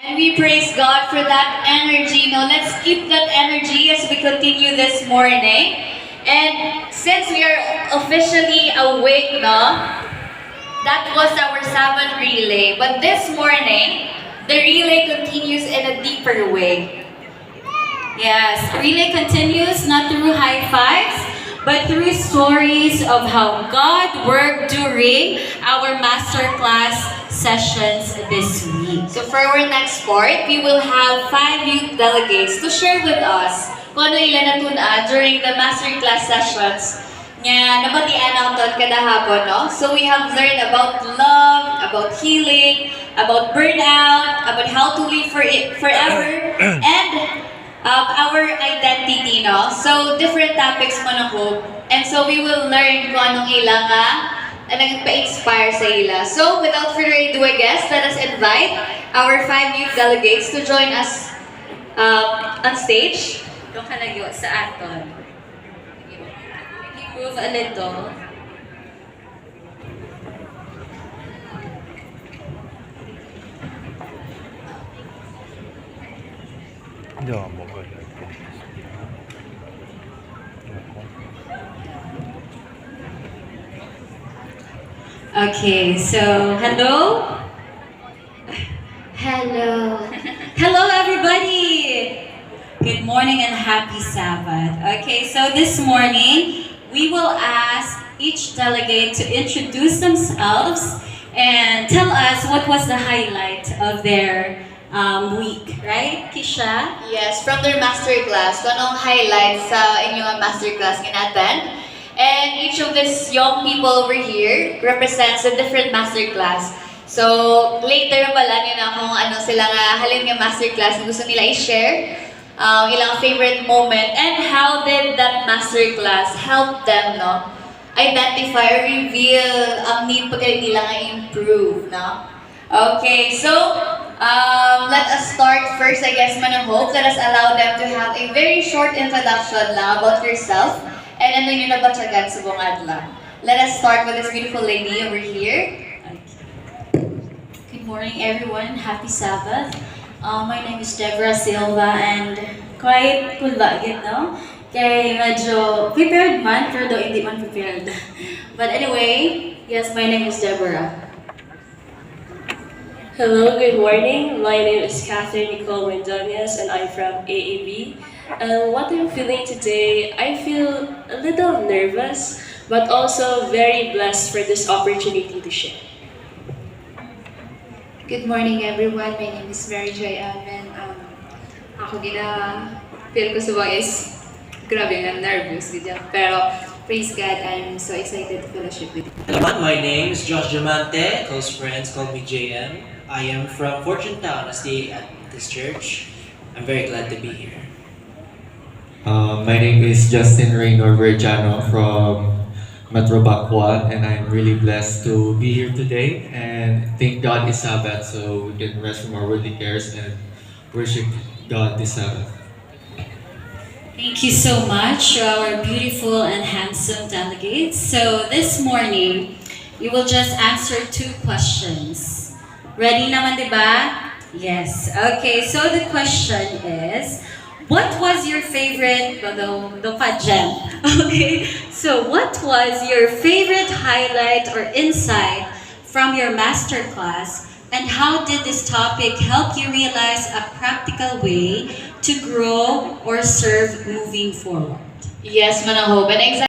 And we praise God for that energy. Now let's keep that energy as we continue this morning. And since we are officially awake, no, that was our Sabbath relay. But this morning, the relay continues in a deeper way. Yes, relay continues not through high fives, but through stories of how God worked during our masterclass sessions this week. So for our next part, we will have 5 youth delegates to share with us kung ano ilan natuna during the masterclass sessions nga nabatian ang ton kada hapon, no? So we have learned about love, about healing, about burnout, about how to live for it forever, and our identity, no? So different topics mo na hope. And so we will learn kung anong ilang nagpa-inspire sa ila. So without further ado, I guess, let us invite our 5 youth delegates to join us on stage. Doon ka nagyo sa aton. Move a little. Okay, so hello. Hello. Hello everybody. Good morning and happy Sabbath. Okay, so this morning we will ask each delegate to introduce themselves and tell us what was the highlight of their week, right, Kisha? Yes, from their masterclass. Kung anong highlights sa inyong masterclass ginaten. And each of these young people over here represents a different masterclass. So, later pala nyo na kung ano sila nga halin nga masterclass na gusto nila i-share. Ilang favorite moment and how did that masterclass help them, no? Identify or reveal ang need pa nila nga improve, no? Okay, so let us start first, I guess, Manahog. Let us allow them to have a very short introduction lang about yourself and ano yun na ba siya sa buong adla. Let us start with this beautiful lady over here. Good morning, everyone. Happy Sabbath. My name is Deborah Silva and quite kulagit, no? Kaya medyo prepared man, pero daw hindi man prepared. But anyway, yes, my name is Deborah. Hello, good morning. My name is Catherine Nicole Mendoñez and I'm from AAB. What I'm feeling today, I feel a little nervous, but also very blessed for this opportunity to share. Good morning everyone, my name is Mary Joy Almen. Ako feel ko sa is grabe nga nervous ganyan. Pero praise God, I'm so excited to fellowship with you. Hello, my name is Josh Diamante. Close friends call me JM. I am from Fortune Town, I stay at this church. I'm very glad to be here. My name is Justin Raynor Verjano from Metro Backwal, and I'm really blessed to be here today and thank God it's Sabbath so we can rest from our worldly cares and worship God this Sabbath. Thank you so much to our beautiful and handsome delegates. So this morning, you will just answer 2 questions. Ready naman, diba? Yes. Okay, so the question is, what was your favorite, okay, so what was your favorite highlight or insight from your masterclass, and how did this topic help you realize a practical way to grow or serve moving forward? Yes, Manahog. And